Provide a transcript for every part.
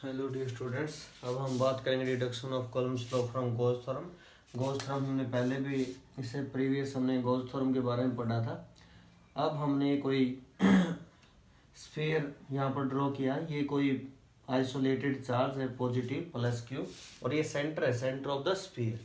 Hello dear students, अब हम बात करेंगे reduction of columns law from Gauss theorem. Gauss theorem हमने पहले भी इससे प्रीवियस हमने गॉस थ्योरम के बारे में पढ़ा था। अब हमने कोई स्फीयर यहाँ पर ड्रॉ किया। ये कोई आइसोलेटेड चार्ज है पॉजिटिव प्लस क्यू, और ये सेंटर है, सेंटर ऑफ द स्फीयर।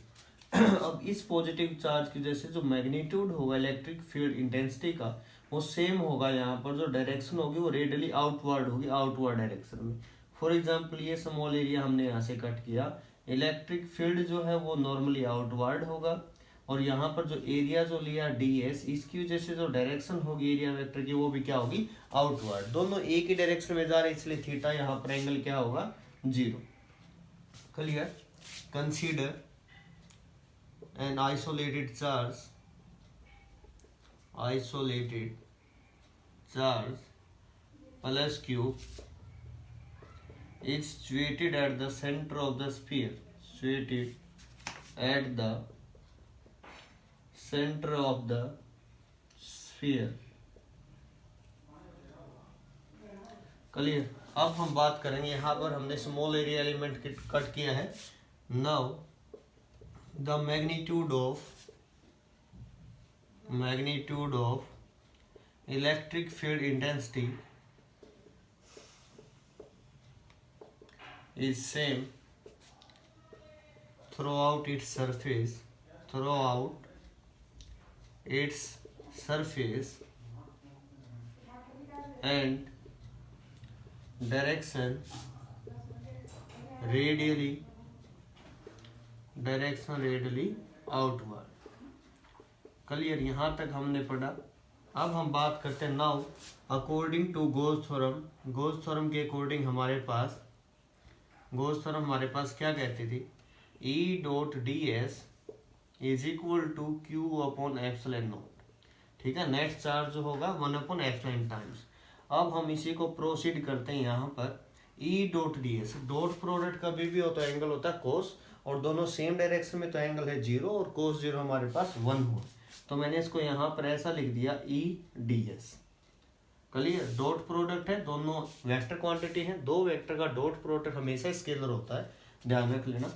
अब इस पॉजिटिव चार्ज की वजह से जो मैग्नीट्यूड होगा इलेक्ट्रिक फील्ड इंटेंसिटी का, वो सेम होगा। यहाँ पर जो डायरेक्शन होगी वो रेडियली आउटवर्ड होगी, आउटवर्ड डायरेक्शन में। फॉर एग्जाम्पल ये स्मॉल एरिया हमने यहाँ से कट किया, इलेक्ट्रिक फील्ड जो है वो नॉर्मली आउटवर्ड होगा, और यहाँ पर जो एरिया जो लिया ds, इसकी वजह से जो डायरेक्शन होगी एरिया वेक्टर की वो भी क्या होगी, आउटवर्ड। दोनों एक ही डायरेक्शन में जा रहे हैं, इसलिए थीटा यहाँ पर एंगल क्या होगा, 0। Clear. Consider an isolated charge plus q is situated at the center of the sphere, clear. अब हम बात करेंगे, यहाँ पर हमने स्मॉल एरिया एलिमेंट कट किया है। Now the magnitude of electric field intensity is same throughout its surface and direction radially outward। Clear, यहाँ तक हमने पढ़ा। अब हम बात करते हैं now according to Gauss theorem के अकॉर्डिंग हमारे पास गॉस थ्योरम हमारे पास क्या कहती थी, E.ds is equal to Q upon epsilon naught. ठीक है, नेट चार्ज जो होगा 1 अपॉन एप्सिलॉन टाइम्स। अब हम इसी को प्रोसीड करते हैं। यहाँ पर E.ds डॉट प्रोडक्ट कभी भी होता है एंगल होता है कोस, और दोनों सेम डायरेक्शन में तो एंगल है 0, और कोस 0 हमारे पास 1 हुआ, तो मैंने इसको यहाँ पर ऐसा लिख दिया E.ds। क्लियर, डॉट प्रोडक्ट है, दोनों वेक्टर क्वांटिटी है, दो वेक्टर का डॉट प्रोडक्ट हमेशा स्केलर होता है, ध्यान रख लेना,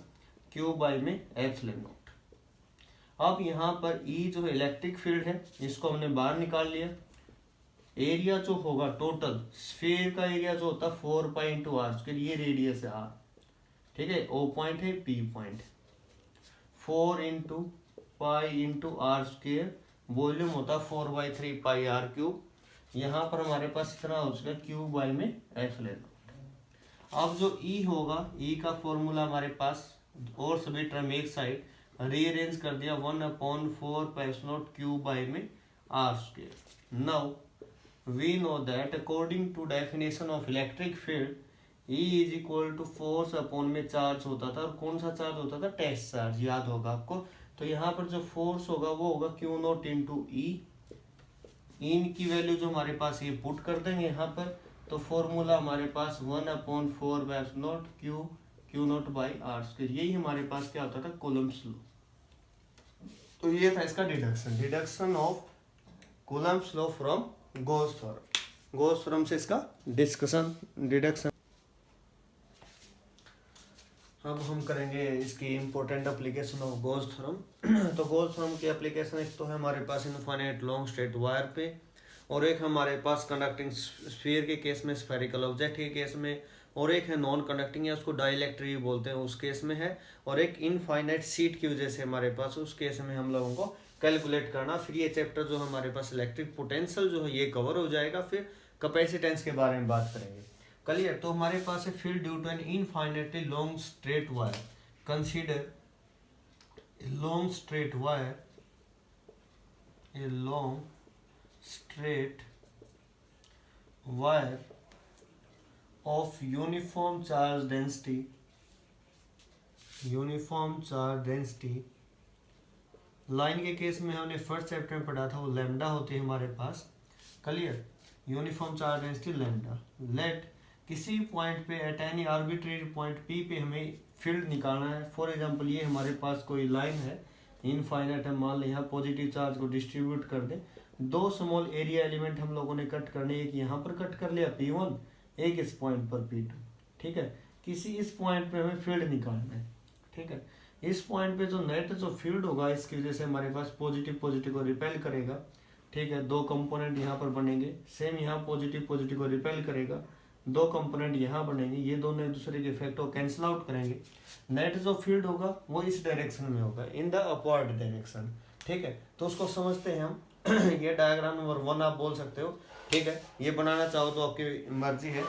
क्यू बाई में एप्सिलॉन नॉट। अब यहाँ पर E जो इलेक्ट्रिक फील्ड है इसको हमने बाहर निकाल लिया। एरिया जो होगा टोटल स्फीयर का एरिया जो होता है 4 पाई इंटू आर स्क्वायर, ये रेडियस है r। ठीक है, O पॉइंट है, P point, 4 into pi into R square, volume होता है 4/3 पाई आर क्यूब। यहाँ पर हमारे पास इतना हो चुका क्यू बाई में एप्सिलॉन नॉट। अब जो E होगा, E का फॉर्मूला हमारे पास, और सभी टर्म एक साइड रीअरेंज कर दिया, 1/4 pi epsilon naught q by में r square. Now we know that according to definition of electric field E is equal to force upon में चार्ज होता था, और कौन सा चार्ज होता था, टेस्ट चार्ज, याद होगा आपको। तो यहाँ पर जो फोर्स होगा वो होगा क्यू नॉट इंटू ई। इन की वैल्यू जो हमारे पास ये पुट कर देंगे यहाँ पर, तो फॉर्मूला हमारे पास 1/4 by epsilon naught Q naught by R square. यही हमारे पास क्या होता था, कूलम्ब्स लॉ। तो ये था इसका deduction of Coulomb's law from Gauss theorem से इसका डिडक्शन। अब हम करेंगे इसकी important application of Gauss theorem. तो गॉस थ्योरम की एप्लीकेशन एक तो है हमारे पास इनफाइनाइट लॉन्ग स्ट्रेट वायर पे, और एक हमारे पास कंडक्टिंग स्फीयर के केस में, स्फेरिकल ऑब्जेक्ट के केस में, और एक है नॉन कंडक्टिंग या उसको डाइलेक्ट्रिक बोलते हैं उस केस में है, और एक इनफाइनाइट सीट की वजह से हमारे पास उस केस में हम लोगों को कैलकुलेट करना। फिर ये चैप्टर जो हमारे पास इलेक्ट्रिक पोटेंशियल जो है ये कवर हो जाएगा, फिर कैपेसिटेंस के बारे में बात करेंगे। क्लियर। तो हमारे पास है field due to an infinitely long straight wire. Consider a long straight wire of uniform charge density line के केस में हमने फर्स्ट चैप्टर में पढ़ा था, वो लैम्डा होती है हमारे पास। Clear, uniform charge density lambda. Let किसी पॉइंट पे at any arbitrary point P पे हमें फील्ड निकालना है। फॉर एग्जांपल ये हमारे पास कोई लाइन है, इनफाइनाइट है, मान लें यहाँ पॉजिटिव चार्ज को डिस्ट्रीब्यूट कर दें। दो स्मॉल एरिया एलिमेंट हम लोगों ने कट करने, एक यहाँ पर कट कर लिया P1, एक इस पॉइंट पर P2। ठीक है, किसी इस पॉइंट पे हमें फील्ड निकालना है, ठीक है। इस पॉइंट पे जो नेट जो फील्ड होगा इसकी वजह से हमारे पास पॉजिटिव पॉजिटिव को रिपेल करेगा, ठीक है। दो कंपोनेंट यहाँ पर बनेंगे, सेम यहाँ पॉजिटिव पॉजिटिव को रिपेल करेगा, दो कंपोनेंट यहाँ बनेंगे, ये दोनों एक दूसरे के इफेक्ट को कैंसिल आउट करेंगे। नेट जो फील्ड होगा वो इस डायरेक्शन में होगा, इन द अपवर्ड डायरेक्शन, ठीक है। तो उसको समझते हैं हम ये डायग्राम नंबर 1 आप बोल सकते हो, ठीक है। ये बनाना चाहो तो आपकी मर्जी है,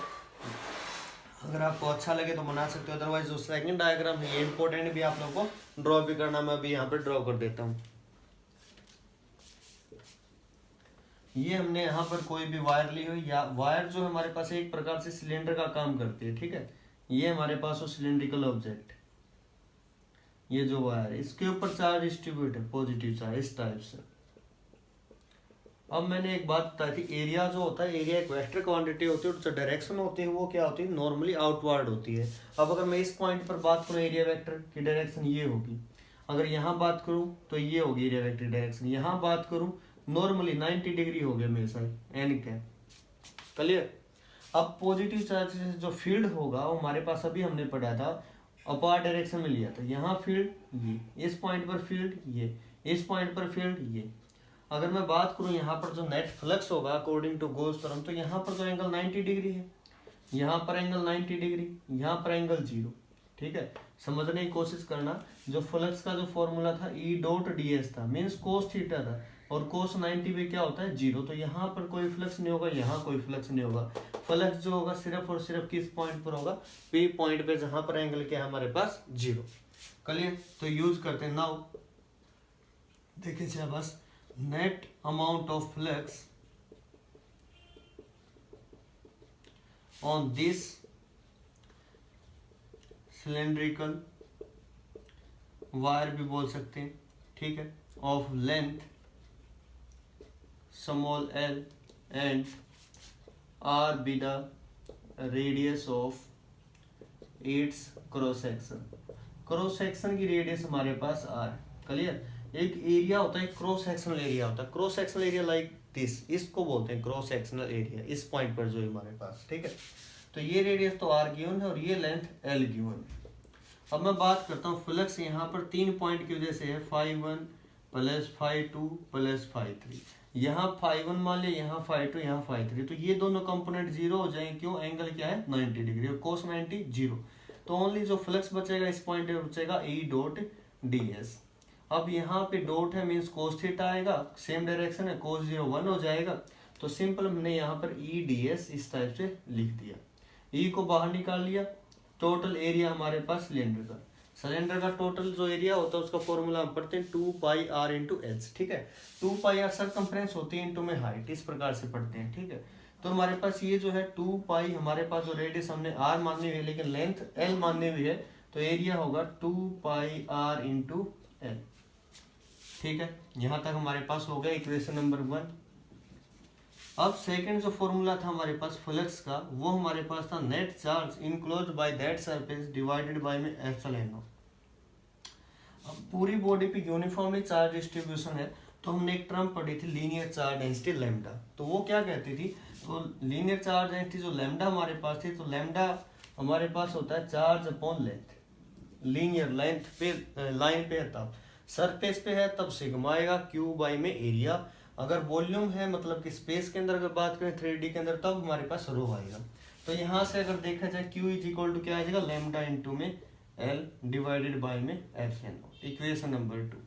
अगर आपको अच्छा लगे तो बना सकते हो, अदरवाइज जो सेकंड डायग्राम है ये इंपॉर्टेंट भी आप लोगों को ड्रॉ भी करना, मैं अभी यहाँ पे ड्रॉ कर देता हूँ। ये हमने यहाँ पर कोई भी वायर ली हुई, या वायर जो हमारे पास एक प्रकार से सिलेंडर का काम करती है, ठीक है। ये हमारे पास वो सिलेंड्रिकल ऑब्जेक्ट, ये जो वायर है इसके ऊपर चार्ज डिस्ट्रीब्यूट है, पॉजिटिव चार्ज इस टाइप से। अब मैंने एक बात बताई थी, एरिया जो होता है, एरिया एक वेक्टर क्वांटिटी होती है, और जो डायरेक्शन होती है वो क्या होती है, नॉर्मली आउटवर्ड होती है। अब अगर मैं इस पॉइंट पर बात करूँ एरिया वेक्टर की डायरेक्शन ये होगी, अगर यहाँ बात करूँ तो ये होगी एरिया वेक्टर डायरेक्शन, यहाँ बात करूँ नॉर्मली 90 डिग्री हो गया मेरे साथ एन कैप, क्लियर। अब पॉजिटिव चार्ज से जो फील्ड होगा वो हमारे पास अभी हमने पढ़ा था अपार डायरेक्शन में लिया था, यहाँ फील्ड ये, इस पॉइंट पर फील्ड ये, इस पॉइंट पर फील्ड ये। अगर मैं बात करूँ यहाँ पर जो नेट फ्लक्स होगा अकॉर्डिंग टू गॉस थ्योरम, तो यहाँ पर जो एंगल 90 डिग्री है, यहाँ पर एंगल 90 डिग्री, यहाँ पर एंगल 0, ठीक है। समझने की कोशिश करना, जो फ्लक्स का जो फॉर्मूला था ई डॉट डी एस था, मीन्स कोस थीटा था, और कोस 90 पे क्या होता है 0, तो यहाँ पर कोई फ्लक्स नहीं होगा, यहाँ कोई फ्लक्स नहीं होगा। फ्लक्स जो होगा सिर्फ और सिर्फ किस पॉइंट पर होगा, पी पॉइंट पे, जहां पर एंगल क्या है हमारे पास 0, क्लियर। तो यूज करते हैं नाउ, देखिए बस, net amount of flux on this cylindrical wire भी बोल सकते हैं, ठीक है, of length small l and r be the radius of its cross section। Cross section की रेडियस हमारे पास r, क्लियर। एक एरिया होता है, क्रॉस सेक्शनल एरिया होता है, cross sectional area like this, इसको बोलते हैं क्रॉस सेक्शनल एरिया, इस पॉइंट पर जो है हमारे पास, ठीक है। तो ये रेडियस तो r गिवन है और ये लेंथ l गिवन है। अब मैं बात करता हूँ फ्लक्स, यहाँ पर 3 पॉइंट की वजह से है, φ1 प्लस φ2 प्लस φ3, यहाँ φ1 मान लिया, यहाँ φ2, यहाँ φ3, तो ये दोनों कंपोनेंट 0 हो जाएंगे, क्यों, एंगल क्या है 90 डिग्री, और कोस 90 0, तो ओनली जो फ्लक्स बचेगा इस पॉइंट पे बचेगा ई डॉट डी एस। अब यहाँ पे डॉट है मीन्स कोस थीटा आएगा, सेम डायरेक्शन है, कोस 0 1 हो जाएगा, तो सिंपल हमने यहाँ पर ई डी एस इस टाइप से लिख दिया, ई को बाहर निकाल लिया। टोटल एरिया हमारे पास सिलेंडर का, सिलेंडर का टोटल जो एरिया होता है उसका फॉर्मूला हम पढ़ते हैं 2 पाई आर इंटू एच, ठीक है। 2 पाई आर सरकमफ्रेंस होती है इंटू में हाइट, इस प्रकार से पढ़ते हैं, ठीक है। तो हमारे पास ये जो है 2 पाई, हमारे पास जो रेडियस हमने आर माननी हुई है लेकिन लेंथ एल माननी हुई है, तो एरिया होगा 2 पाई आर इंटू एल, ठीक है। यहाँ तक हमारे पास हो गया इक्वेशन नंबर 1। अब सेकंड जो फॉर्मूला था हमारे पास फ्लक्स का, वो हमारे पास था net charge enclosed by that surface divided by में एप्सिलॉन नॉट। अब पूरी बॉडी पे यूनिफॉर्मली चार्ज डिस्ट्रीब्यूशन है, तो हमने एक टर्म पढ़ी थी लीनियर चार्ज डेंसिटी लैम्डा, तो वो क्या कहती थी, तो लीनियर चार्ज डेंसिटी जो लैम्डा हमारे पास थी, तो लैम्डा हमारे पास होता है charge upon length, linear length पे लाइन पे है तब, सरफेस पे है तब सिग्मा आएगा, क्यू बाई में एरिया, अगर वॉल्यूम है मतलब कि स्पेस के अंदर अगर बात करें 3D के अंदर, तब हमारे पास रो आएगा। तो यहाँ से अगर देखा जाए Q इज इक्वल टू क्या आ जाएगा, लैम्डा इंटू में L डिवाइडेड बाय में epsilon not. Equation number 2,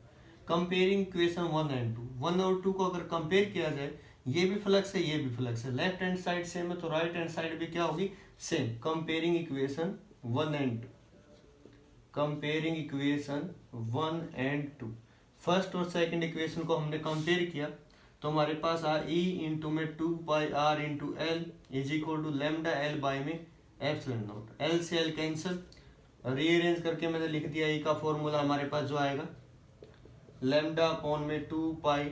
comparing equation 1 and 2, 1 और 2 को अगर कंपेयर किया जाए, ये भी फ्लक्स है ये भी फ्लक्स है, लेफ्ट हैंड साइड सेम है तो राइट हैंड साइड भी क्या होगी same. Comparing equation 1 and 2, comparing equation 1 and 2, first और सेकंड इक्वेशन को हमने कंपेयर किया, तो हमारे पास आ ई इंटू में 2 pi are into l is equal to lambda l by में एप्सिलॉन नॉट, एल से एल कैंसिल, रीअरेंज करके मैंने लिख दिया, ई का फॉर्मूला हमारे पास जो आएगा लैम्डा अपॉन में 2 पाई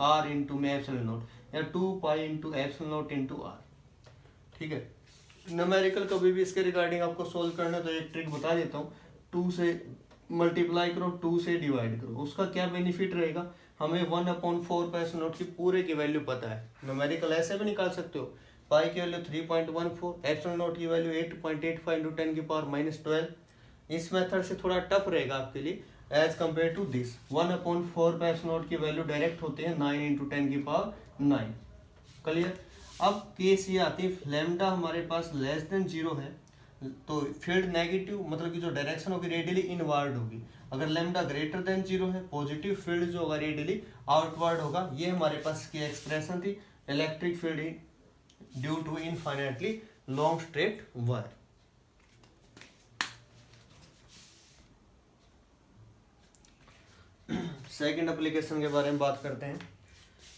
आर इंटू में एप्सिलॉन नॉट, या 2 pi into epsilon naught into R, ठीक है। न्यूमेरिकल कभी भी इसके रिगार्डिंग आपको सोल्व करना है तो एक ट्रिक बता देता हूँ, 2 से मल्टीप्लाई करो, 2 से डिवाइड करो, उसका क्या बेनिफिट रहेगा, हमें 1/4 पे एप्सिलॉन नॉट की पूरे की वैल्यू पता है, न्यूमेरिकल ऐसे भी निकाल सकते हो, पाई की वैल्यू 3.14, एप्सिलॉन नॉट की वैल्यू 8.85 इंटू 10 की पावर -12। इस मेथड से थोड़ा टफ रहेगा आपके लिए एज कम्पेयर टू दिस। 1/4 पे एप्सिलॉन नॉट की वैल्यू डायरेक्ट होते हैं 9 इंटू 10 की पावर 9। क्लियर। अब केस ये आती है लैम्डा हमारे पास लेस देन 0 है तो फील्ड नेगेटिव, मतलब कि जो डायरेक्शन होगी रेडियली इनवर्ड होगी। अगर लैम्डा ग्रेटर देन 0 है पॉजिटिव फील्ड जो होगा रेडियली आउटवर्ड होगा। ये हमारे पास की एक्सप्रेशन थी electric field due to infinitely long straight wire. Second application के बारे में बात करते हैं।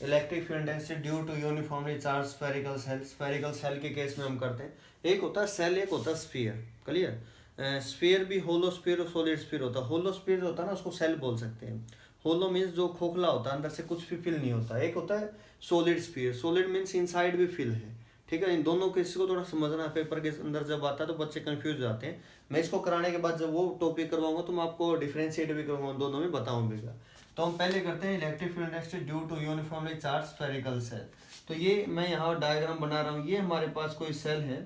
Electric field density due to uniformly charge spherical shell. Spherical shell के केस में हम करते हैं, एक होता है सेल, एक होता है स्फीयर। क्लियर। स्फीयर भी होलो स्फीयर और सॉलिड स्फीयर होता है। होलो स्फीयर होता है ना उसको सेल बोल सकते हैं। होलो मीन्स जो खोखला होता है, अंदर से कुछ भी फिल नहीं होता। एक होता है solid sphere, solid means inside भी फिल है। ठीक है, इन दोनों किसी को थोड़ा समझना है, पेपर के अंदर जब आता है तो बच्चे कंफ्यूज जाते हैं। मैं इसको कराने के बाद जब वो टॉपिक करवाऊंगा तो मैं आपको डिफरेंशिएट भी करूंगा, दोनों में बताऊंगा। तो हम पहले करते हैं electric field density due to uniformly charge spherical shell. तो ये मैं यहाँ डायग्राम बना रहा हूँ। ये हमारे पास कोई सेल है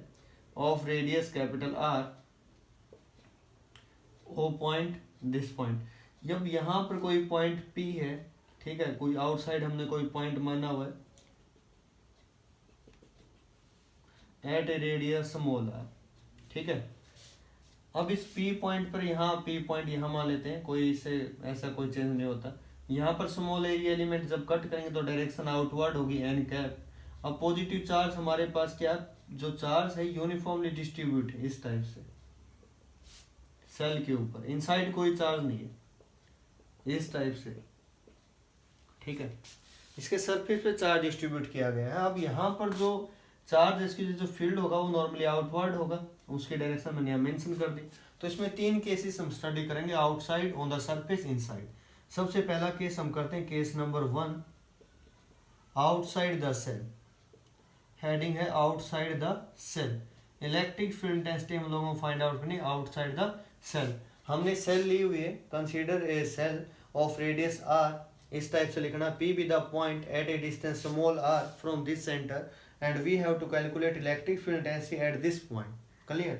of radius capital R, O point, this point. जब यहाँ पर कोई पॉइंट पी है, ठीक है, कोई आउटसाइड हमने कोई पॉइंट माना हुआ है at a radius small R. ठीक है, अब इस P पॉइंट पर यहाँ P पॉइंट यहाँ मान लेते हैं, कोई इससे ऐसा कोई चेंज नहीं होता। यहाँ पर स्मॉल एरिया एलिमेंट जब कट करेंगे तो डायरेक्शन आउटवर्ड होगी एन कैप। अब पॉजिटिव चार्ज हमारे पास क्या, जो चार्ज है यूनिफॉर्मली डिस्ट्रीब्यूट है इस टाइप से सेल के ऊपर, इनसाइड कोई चार्ज नहीं है इस टाइप से। ठीक है, इसके सरफेस पे चार्ज डिस्ट्रीब्यूट किया गया है। अब यहाँ पर जो चार्ज इसकी जो फील्ड होगा वो नॉर्मली आउटवर्ड होगा, उसकी डायरेक्शन मैंने यहाँ मेंशन कर दी। तो इसमें 3 केसेस हम स्टडी करेंगे, outside, on the surface, inside. सबसे पहला केस हम करते हैं case number 1, outside the shell. Heading है outside the shell. Electric field intensity हम लोगों को फाइंड आउट करनी आउटसाइड द सेल। हमने सेल ली हुई है, consider a shell of radius R, इस टाइप से लिखना, P be the point at a distance small r from this center and we have to calculate electric field intensity at this point. Clear?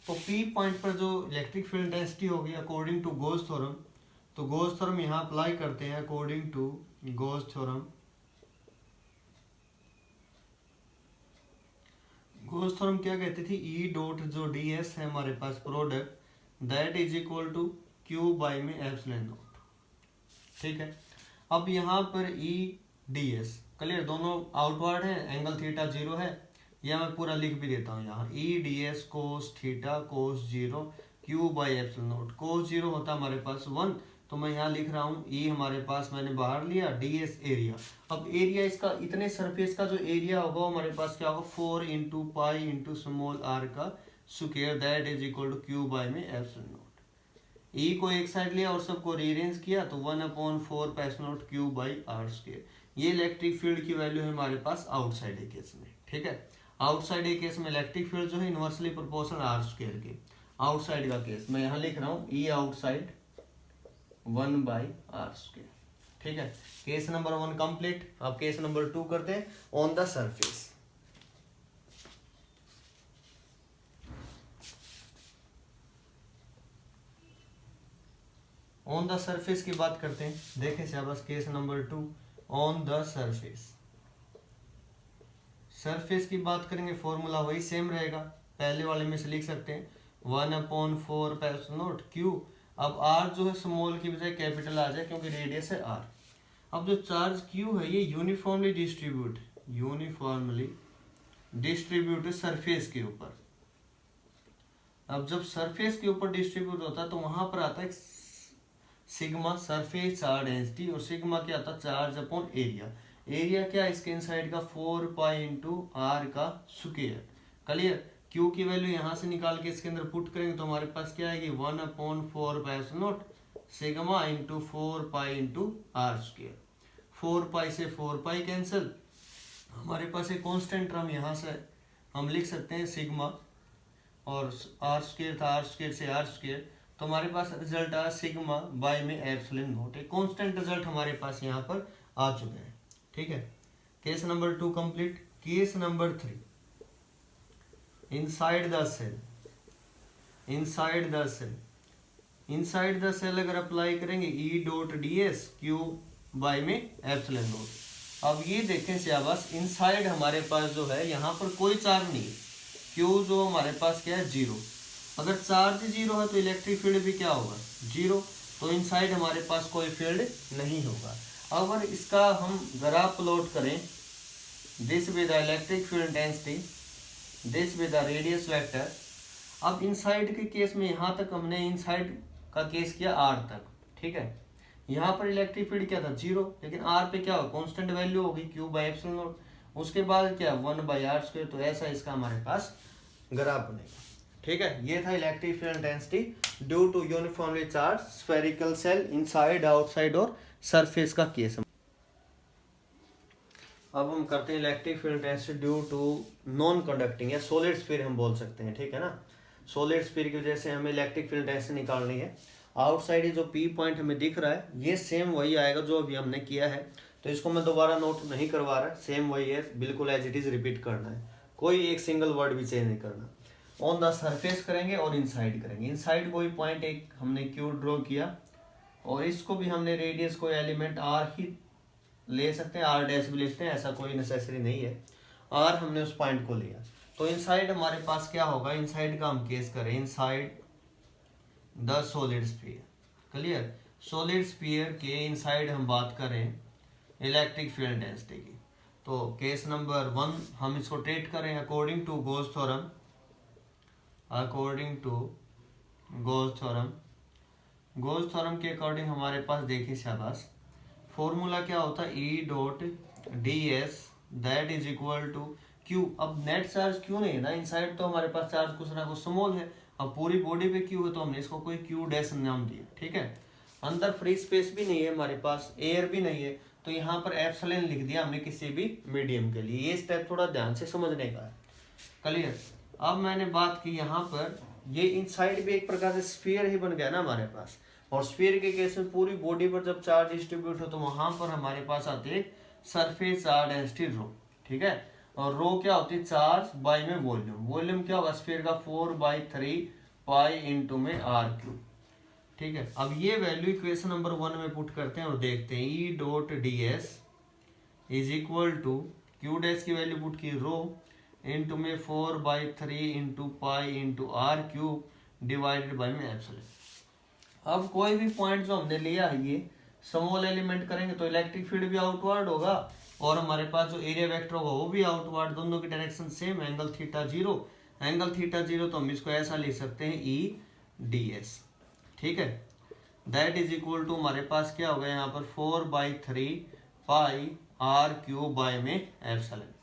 तो P point पर जो electric field intensity होगी according to Gauss theorem, तो Gauss theorem यहाँ apply करते हैं according to Gauss theorem. Gauss theorem क्या कहती थी, E डॉट जो ds है हमारे पास product, that is equal to Q by में एप्सिलॉन नॉट। ठीक है, अब यहाँ पर E ds क्लियर, दोनों आउटवर्ड है, एंगल थीटा 0 है, या मैं पूरा लिख भी देता हूँ यहाँ, E ds cos theta cos 0 Q by epsilon naught. Cos 0 होता है हमारे पास 1, तो मैं यहाँ लिख रहा हूँ E हमारे पास मैंने बाहर लिया, ds एरिया। अब एरिया इसका, इतने सरफेस का जो एरिया होगा वो हमारे पास क्या होगा, 4 into pi into small r का square, that is equal to Q by में एप्सिलॉन नॉट। E को एक साइड लिया और सबको रीअरेंज किया तो 1/4 epsilon not Q by r square. ये इलेक्ट्रिक फील्ड की वैल्यू है हमारे पास आउटसाइड ए केस में। ठीक है, आउटसाइड ए केस में इलेक्ट्रिक फील्ड जो है इनवर्सली प्रोपोर्शनल r स्क्वायर के। आउटसाइड का केस मैं यहाँ लिख रहा हूँ E outside 1 by r square. ठीक है, केस नंबर 1 कंप्लीट। अब केस नंबर 2 करते हैं, on the surface. On the surface की बात करते हैं, देखें शाबाश, case number 2 on the surface. Surface की बात करेंगे, फॉर्मूला वही सेम रहेगा, पहले वाले में से लिख सकते हैं 1/4 एप्सिलॉन नॉट Q। अब R जो है स्मॉल की बजाय कैपिटल आ जाए क्योंकि रेडियस है R। अब जो चार्ज Q है ये यूनिफॉर्मली डिस्ट्रीब्यूट सरफेस के ऊपर। अब जब सरफेस के ऊपर डिस्ट्रीब्यूट होता है तो वहां पर आता है सिग्मा सरफेस चार्ज डेंसिटी, और सिग्मा क्या आता है, चार्ज अपॉन एरिया। एरिया क्या है इसके इनसाइड का, 4 पाई इंटू r का स्क्वायर। क्लियर, Q की वैल्यू यहाँ से निकाल के इसके अंदर पुट करेंगे तो हमारे पास क्या आएगी, 1/4 epsilon not sigma into 4 pi into r square. 4 पाई से 4 पाई कैंसिल, हमारे पास एक कांस्टेंट टर्म यहाँ से हम लिख सकते हैं सिग्मा, और r स्क्वायर था, r स्क्वायर से r स्क्वायर, तो हमारे पास रिजल्ट आया सिग्मा बाई में एप्सिलॉन नॉट। एक कांस्टेंट रिजल्ट हमारे पास यहाँ पर आ चुके हैं। ठीक है, case number 2 complete. Case number 3, inside the shell, inside the shell, inside the shell अगर अप्लाई करेंगे E dot D S Q by में एप्सिलॉन नॉट। अब ये देखें शाबाश, इनसाइड हमारे पास जो है यहाँ पर कोई चार्ज नहीं है, क्यू जो हमारे पास क्या है जीरो। अगर चार्ज जीरो है तो इलेक्ट्रिक फील्ड भी क्या होगा जीरो, तो इनसाइड हमारे पास कोई फील्ड नहीं होगा। अगर इसका हम ग्राफ प्लॉट करें, this with the electric field intensity, this with the radius vector. अब इनसाइड के केस में यहाँ तक हमने इनसाइड का केस किया आर तक, ठीक है। यहाँ पर इलेक्ट्रिक फील्ड क्या था जीरो, लेकिन आर पे क्या होगा कांस्टेंट वैल्यू होगी क्यू बाई एप्सिलॉन नॉट। उसके बाद क्या 1/r², तो ऐसा इसका हमारे पास ग्राफ बनेगा, ठीक है। ये था electric field intensity due to uniformly charge spherical shell inside outside और सरफेस का केस। अब हम करते हैं electric field intensity due to non conducting या सॉलिड स्फीयर हम बोल सकते हैं, ठीक है ना। सॉलिड स्फीयर की वजह से हमें इलेक्ट्रिक फील्ड इंटेंसिटी निकालनी है। आउटसाइड ये जो पी पॉइंट हमें दिख रहा है ये सेम वही आएगा जो अभी हमने किया है, तो इसको मैं दोबारा नोट नहीं करवा रहा, सेम वही है, बिल्कुल एज इट इज रिपीट करना है, कोई एक सिंगल वर्ड भी चेंज नहीं करना। ऑन द सरफेस करेंगे और इनसाइड करेंगे। इनसाइड कोई पॉइंट एक हमने क्यू ड्रॉ किया और इसको भी हमने रेडियस कोई एलिमेंट आर ही ले सकते हैं, आर डैश भी ले सकते हैं, ऐसा कोई नेसेसरी नहीं है। आर हमने उस पॉइंट को लिया, तो इनसाइड हमारे पास क्या होगा, इनसाइड का हम केस करें, inside the solid sphere. Clear, solid sphere के इनसाइड हम बात करें इलेक्ट्रिक फील्ड इंटेंसिटी की, तो केस नंबर 1 हम इसको ट्रीट करें according to Gauss theorem, according to Gauss theorem. Gauss theorem के अकॉर्डिंग हमारे पास देखिए शाबाश, फॉर्मूला क्या होता है E dot D S that is equal to Q. अब नेट चार्ज क्यू नहीं है ना, इनसाइड तो हमारे पास चार्ज कुछ ना कुछ स्मॉल है, अब पूरी बॉडी पे क्यू है तो हमने इसको कोई क्यू डैश नाम दिया, ठीक है। अंदर फ्री स्पेस भी नहीं है हमारे पास, एयर भी नहीं है, तो यहाँ पर एप्सिलॉन लिख दिया हमने किसी भी मीडियम के लिए। ये स्टेप थोड़ा ध्यान से समझने का है, क्लियर। अब मैंने बात की यहाँ पर, ये इनसाइड भी एक प्रकार से स्फीयर ही बन गया ना हमारे पास, और स्फीयर के केस में पूरी बॉडी पर जब चार्ज डिस्ट्रीब्यूट हो तो वहां पर हमारे पास आती है सरफेस चार्ज डेंसिटी रो, ठीक है। और रो क्या होती है चार्ज बाई में वॉल्यूम, वॉल्यूम क्या होगा स्फीयर का 4/3 पाई इंटू में आर क्यू, ठीक है। अब ये वैल्यू इक्वेशन नंबर 1 में पुट करते हैं और देखते हैं E dot D S is equal to Q dash की वैल्यू पुट की रो इंटू में 4/3 into pi into R cube divided by में एप्सिलॉन। अब कोई भी पॉइंट जो हमने लिया है ये स्मॉल एलिमेंट करेंगे तो इलेक्ट्रिक फील्ड भी आउटवर्ड होगा और हमारे पास जो एरिया वेक्टर होगा वो भी आउटवर्ड, दोनों की direction same, angle theta zero, angle theta zero तो हम इसको ऐसा लिख सकते हैं ई डी एस, ठीक है। दैट इज इक्वल टू हमारे पास क्या होगा यहाँ पर 4/3 पाई आर क्यूब बाय में एप्सिलॉन।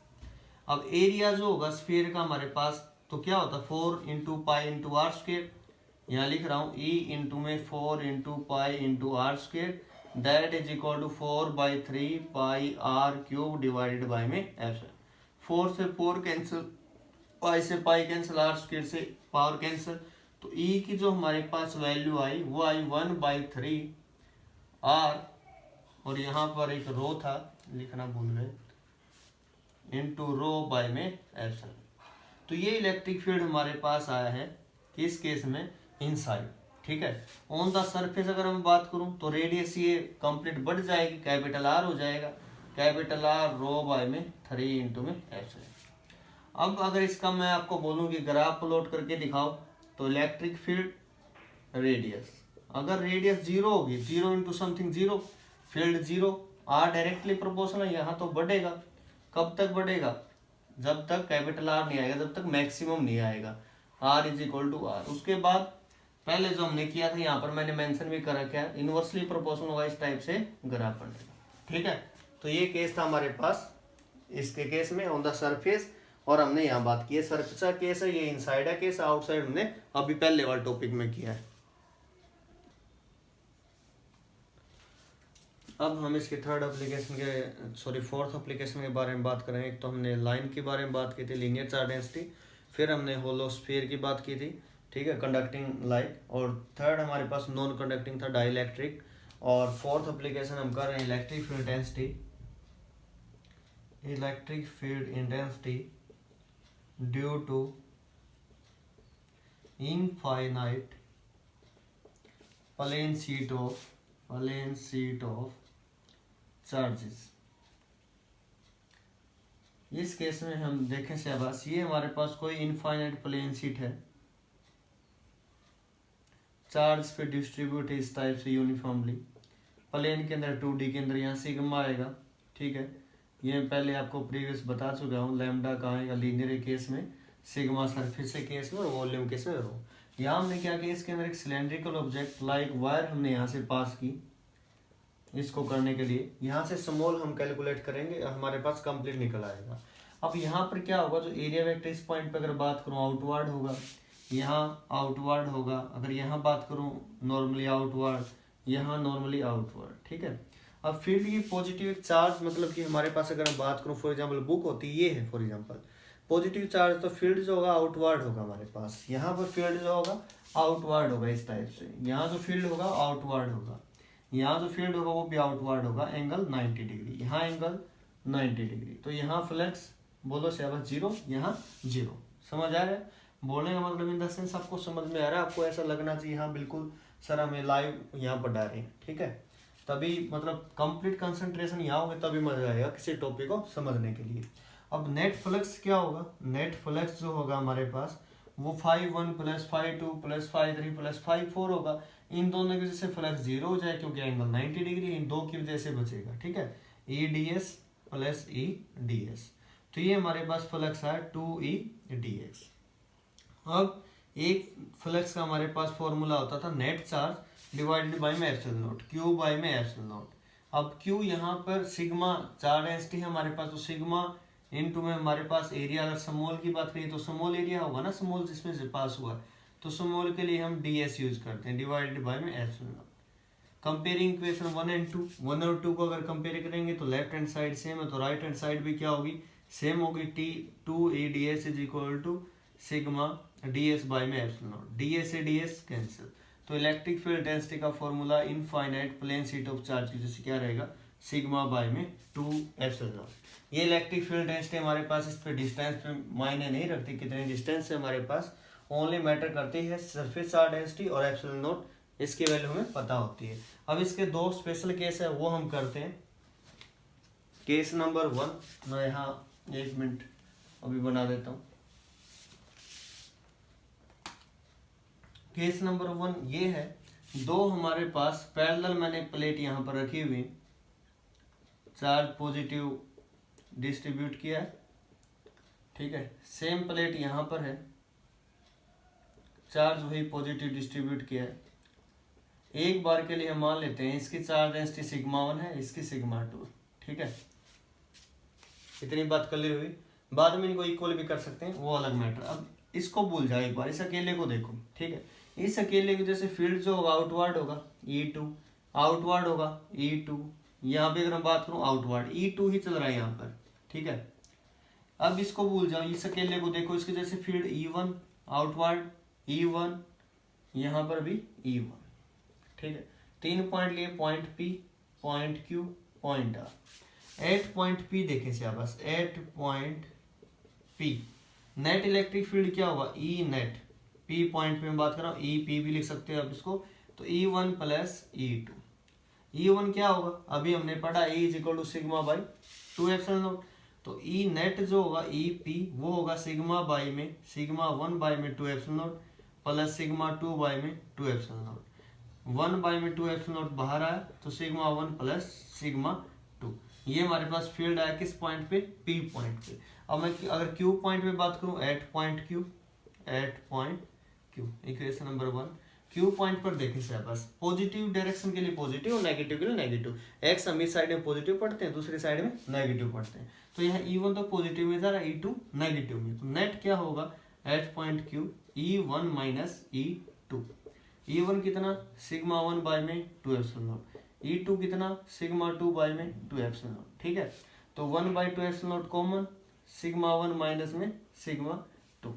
अब एरिया जो होगा स्फीयर का हमारे पास तो क्या होता है 4 into pi into R square, यहाँ लिख रहा हूँ ई इंटू में 4 into pi into R square that is equal to 4/3 pi R cube divided by में एप्सिलॉन। 4 से 4 कैंसिल, पाई से पाई कैंसिल, आर स्क्वेयर से पावर कैंसिल, तो ई की जो हमारे पास वैल्यू आई वो आई 1/3 आर, और यहाँ पर एक रो था लिखना भूल गए, इंटू रो बाय में एप्सिलॉन। तो ये इलेक्ट्रिक फील्ड हमारे पास आया है किस केस में, इनसाइड, ठीक है। ऑन द सरफेस अगर मैं बात करूं तो रेडियस ये कंप्लीट बढ़ जाएगी, कैपिटल आर हो जाएगा, कैपिटल आर रो बाय में 3 इंटू में एप्सिलॉन। अब अगर इसका मैं आपको बोलूं कि ग्राफ प्लॉट करके दिखाओ तो इलेक्ट्रिक फील्ड रेडियस, अगर रेडियस जीरो होगी, 0 into something zero, field zero, R directly proportional, यहाँ तो बढ़ेगा। कब तक बढ़ेगा, जब तक कैपिटल आर नहीं आएगा, जब तक मैक्सिमम नहीं आएगा, R is equal to R. उसके बाद पहले जो हमने किया था यहाँ पर मैंने मेंशन भी कर रखा है, इनवर्सली प्रोपोर्शनल होगा, इस टाइप से ग्राफ बनेगा, ठीक है। तो ये केस था हमारे पास, इसके केस में ऑन द सरफेस, और हमने यहाँ बात की है सरफेस का केस है, ये इनसाइड है केस, आउटसाइड हमने अभी पहले वाले टॉपिक में किया है। अब हम इसके फोर्थ एप्लीकेशन के बारे में बात करें। एक तो हमने लाइन के बारे में बात की थी, लीनियर चार्ज डेंसिटी, फिर हमने होलो स्फीयर की बात की थी, ठीक है, कंडक्टिंग लाइट, और थर्ड हमारे पास नॉन कंडक्टिंग था डाइलेक्ट्रिक, और फोर्थ एप्लीकेशन हम कर रहे हैं electric field density, electric field intensity due to infinite plane sheet of charges. इस केस में हम देखें शहबाज, ये हमारे पास कोई इनफाइनाइट प्लेन शीट है, चार्ज पे डिस्ट्रीब्यूट इस टाइप से यूनिफॉर्मली, प्लेन के अंदर 2D के अंदर यहाँ सिग्मा आएगा, ठीक है। ये पहले आपको प्रीवियस बता चुका हूँ, लैम्डा कहाँ आएगा लीनियर केस में, सिग्मा सरफेस के केस में और वॉल्यूम केस में रो। यहाँ हमने क्या किया, इसके अंदर एक सिलेंड्रिकल ऑब्जेक्ट लाइक वायर हमने यहाँ से पास की। इसको करने के लिए यहाँ से स्मॉल हम कैलकुलेट करेंगे, हमारे पास कंप्लीट निकल आएगा। अब यहाँ पर क्या होगा, जो एरिया वेक्टर इस पॉइंट पर अगर बात करूँ आउटवर्ड होगा, यहाँ आउटवर्ड होगा, अगर यहाँ बात करूँ नॉर्मली आउटवर्ड, यहाँ नॉर्मली आउटवर्ड, ठीक है। अब फील्ड की पॉजिटिव चार्ज मतलब कि हमारे पास अगर हम बात करूँ फॉर एग्जाम्पल बुक होती ये है फॉर एग्जाम्पल पॉजिटिव चार्ज, तो फील्ड जो होगा आउटवर्ड होगा हमारे पास, यहाँ पर फील्ड जो होगा आउटवर्ड होगा इस टाइप से, यहाँ जो फील्ड होगा आउटवर्ड होगा, यहाँ जो फील्ड होगा वो भी आउटवर्ड होगा, एंगल 90 डिग्री, यहाँ एंगल 90 डिग्री। तो यहाँ फ्लक्स बोलो से 0, यहाँ 0। समझ आ रहा है बोलने का मतलब, इन द सेंस आपको समझ में आ रहा है। आपको ऐसा लगना चाहिए हाँ बिल्कुल सर हमें लाइव यहाँ पर डाल रहे हैं, ठीक है, तभी मतलब कंप्लीट कंसंट्रेशन यहाँ होगा, तभी मजा आएगा किसी टॉपिक को समझने के लिए। अब नेट फ्लक्स क्या होगा, नेट फ्लक्स जो होगा हमारे पास वो 5(1) + 5(2) + 5(3) + 5(4) होगा। इन दोनों की वजह से फ्लक्स 0 हो जाए क्योंकि एंगल 90 डिग्री, इन दो की वजह से बचेगा, ठीक है, EDS + EDS। तो ये हमारे पास फ्लक्स है 2EDX। अब एक फ्लक्स का हमारे पास फॉर्मूला होता था नेट चार्ज डिवाइडेड बाय में एप्सिलॉन नॉट, Q बाय में एप्सिलॉन नॉट। अब Q यहाँ पर सिग्मा चार्ज डेंसिटी है हमारे पास, तो सिग्मा इनटू में हमारे पास एरिया, अगर स्मॉल की बात करें तो स्मॉल एरिया होगा ना, स्मॉल जिसमें से पास हुआ, तो स्मॉल के लिए हम DS यूज करते हैं, डिवाइडेड बाय में एप्सिलॉन नॉट। कंपेयरिंग इक्वेशन 1 और 2, 1 और 2 को अगर कंपेयर करेंगे तो लेफ्ट हैंड साइड सेम है, तो राइट हैंड साइड भी क्या होगी, सेम होगी। T2EDS = सिग्मा DS बाय में एप्सिलॉन नॉट, DS से DS कैंसिल। तो इलेक्ट्रिक फील्ड डेंसिटी का formula infinite plane sheet of charge की जैसे क्या रहेगा, सिग्मा बाय में 2 एप्सिलॉन नॉट। ये इलेक्ट्रिक फील्ड डेंसिटी हमारे पास, इस पे डिस्टेंस पे मायने नहीं रखती कितने डिस्टेंस से हमारे पास, ओनली मैटर करती है सरफेस चार्ज डेंसिटी और एप्सिलॉन नॉट, इसकी वैल्यू हमें पता होती है। अब इसके दो स्पेशल केस है वो हम करते हैं। केस नंबर 1 मैं यहाँ 1 मिनट अभी बना देता हूँ। केस नंबर 1 ये है, दो हमारे पास पैरेलल मैंने प्लेट यहाँ पर रखी हुई, चार्ज पॉजिटिव डिस्ट्रीब्यूट किया है, ठीक है, सेम प्लेट यहाँ पर है, चार्ज वही पॉजिटिव डिस्ट्रीब्यूट किया है। एक बार के लिए हम मान लेते हैं इसकी चार्ज डेंसिटी सिग्मा 1 है, इसकी सिग्मा 2, ठीक है, इतनी बात क्लियर हुई। बाद में इनको इक्वल भी कर सकते हैं, वो अलग मैटर। अब इसको भूल जाओ, एक बार इस अकेले को देखो, ठीक है, इस अकेले की वजह से फील्ड जो होगा आउटवर्ड होगा E2, आउटवर्ड होगा E2, यहाँ पे अगर हम बात करूँ आउटवर्ड E2 ही चल रहा है यहाँ पर, ठीक है। अब इसको भूल जाओ, इस अकेले को देखो, इसके जैसे फील्ड E1 आउटवर्ड E1, यहाँ पर भी E1, ठीक है। 3 पॉइंट लिए, point P, point Q, point R। At point P देखें से बस, at point P net electric field क्या होगा, E नेट, P पॉइंट पे मैं बात कर रहा हूँ, EP भी लिख सकते हैं आप इसको, तो E1 + E2। E1 क्या होगा, अभी हमने पढ़ा E = sigma by 2 epsilon not, तो E नेट जो होगा EP वो होगा सिग्मा बाई में सिग्मा 1 बाई में 2 epsilon not plus sigma 2 by में 2 एप्सिलॉन नॉट। 1 बाई में 2 एप्सिलॉन नॉट बाहर आया तो सिग्मा 1 प्लस सिग्मा 2। ये हमारे पास फील्ड आया किस पॉइंट पे, P पॉइंट पे। अब मैं अगर Q पॉइंट पे बात करूं, at point Q, equation number 1, Q point पर देखें से बस, पॉजिटिव डायरेक्शन के लिए पॉजिटिव और नेगेटिव के लिए नेगेटिव। एक्स हम इस साइड में पॉजिटिव पढ़ते हैं, दूसरी साइड में नेगेटिव पढ़ते हैं। तो यहाँ E1 तो पॉजिटिव में जा रहा है, E2 नेगेटिव में, तो नेट क्या होगा eight point Q E1 - E2। E1 कितना, सिग्मा 1 बाई में 2 एप्सिलॉन नॉट, E2 कितना, सिग्मा 2 बाई में 2 एप्सिलॉन नॉट, ठीक है। तो 1/2 epsilon not common, sigma 1 minus में सिग्मा 2,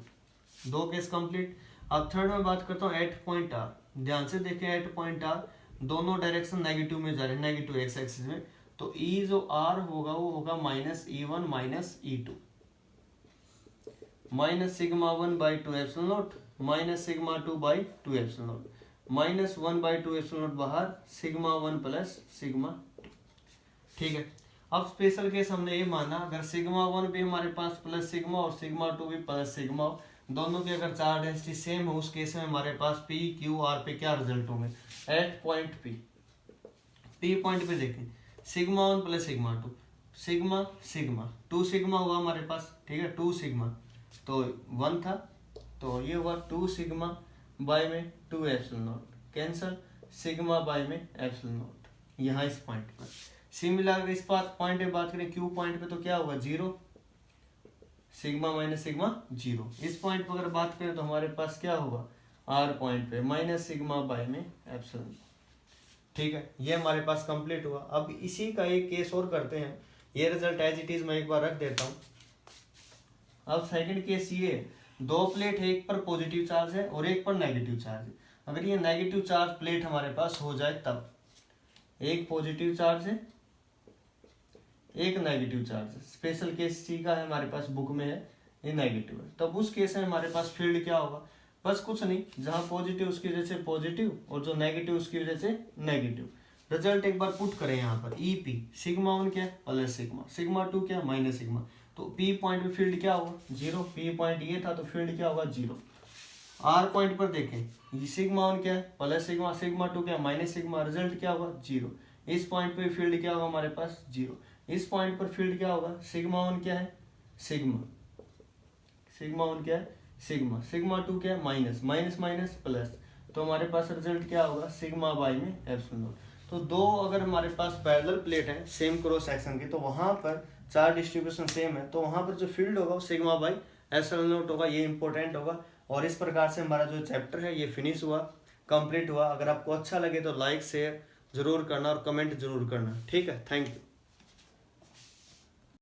दो केस कंप्लीट। अब थर्ड में बात करता हूँ एट पॉइंट R, ध्यान से देखें एट पॉइंट R दोनों डायरेक्शन नेगेटिव में जा रहे हैं, नेगेटिव एक्स एक्सिस में, तो E जो R होगा वो होगा -E1 - E2 minus sigma 1/2 epsilon not minus sigma 2 by 2 epsilon not, minus 1 by 2 epsilon not बाहर, सिग्मा 1 प्लस सिग्मा। ठीक है, अब स्पेशल केस हमने ये माना अगर सिग्मा 1 भी हमारे पास प्लस सिग्मा और सिग्मा 2 भी प्लस सिग्मा, दोनों की अगर चार्ज डेंसिटी सेम हो, उस केस में हमारे पास पी क्यू आर पे क्या रिजल्ट होंगे एट पॉइंट पी पॉइंट पे देखें, sigma 1 plus sigma 2, sigma sigma 2 sigma हुआ हमारे पास, ठीक है 2 सिग्मा तो 1 था, तो ये हुआ 2 सिग्मा बाय में 2 epsilon not cancel, sigma by में एप्सिलॉन नॉट यहाँ इस पॉइंट पर। सिमिलर इस बात पॉइंट पे बात करें क्यू पॉइंट पे तो क्या होगा 0, सिग्मा माइनस सिग्मा 0। इस पॉइंट पर अगर बात करें तो हमारे पास क्या होगा आर पॉइंट पे माइनस सिग्मा बाय में एप्सिलॉन। ठीक है, ये हमारे पास कंप्लीट हुआ। अब इसी का एक केस और करते हैं, ये रिजल्ट एज इट इज मैं एक बार रख देता हूँ। अब सेकंड केस ये है, दो प्लेट है, एक पर पॉजिटिव चार्ज है और एक पर नेगेटिव चार्ज है। अगर ये नेगेटिव चार्ज प्लेट हमारे पास हो जाए तब, एक पॉजिटिव चार्ज है एक नेगेटिव चार्ज है, स्पेशल केस सी का है हमारे पास बुक में है, ये नेगेटिव है, तब उस केस में हमारे पास फील्ड क्या होगा, बस कुछ नहीं, जहां पॉजिटिव उसकी वजह से पॉजिटिव और जो नेगेटिव उसकी वजह से नेगेटिव। रिजल्ट एक बार पुट करें यहाँ पर, ई पी सिग्मा 1 क्या है प्लस सिग्मा, सिग्मा 2 क्या है माइनस सिग्मा, तो पी पॉइंट पे फील्ड क्या होगा 0, पी पॉइंट ये था तो फील्ड क्या होगा 0। आर पॉइंट पर देखें, सिग्मा 1 क्या है प्लस सिग्मा, सिग्मा 2 क्या है माइनस सिग्मा, रिजल्ट क्या होगा 0। इस पॉइंट पे फील्ड क्या होगा हमारे पास 0, इस पॉइंट पर फील्ड क्या होगा, सिग्मा 1 क्या है सिग्मा, सिग्मा 1 क्या है सिग्मा, सिग्मा 2 क्या है माइनस, माइनस माइनस प्लस, तो हमारे पास रिजल्ट क्या होगा सिग्मा बाई में एप्सिलॉन नॉट। तो दो अगर हमारे पास पैरेलल प्लेट है सेम क्रॉस सेक्शन की, तो वहां पर चार्ज डिस्ट्रीब्यूशन सेम है, तो वहां पर जो फील्ड होगा वो सिग्मा बाई एप्सिलॉन नॉट होगा, ये इंपॉर्टेंट होगा। और इस प्रकार से हमारा जो चैप्टर है ये फिनिश हुआ, कंप्लीट हुआ। अगर आपको अच्छा लगे तो लाइक शेयर जरूर करना और कमेंट जरूर करना। ठीक है, थैंक यू।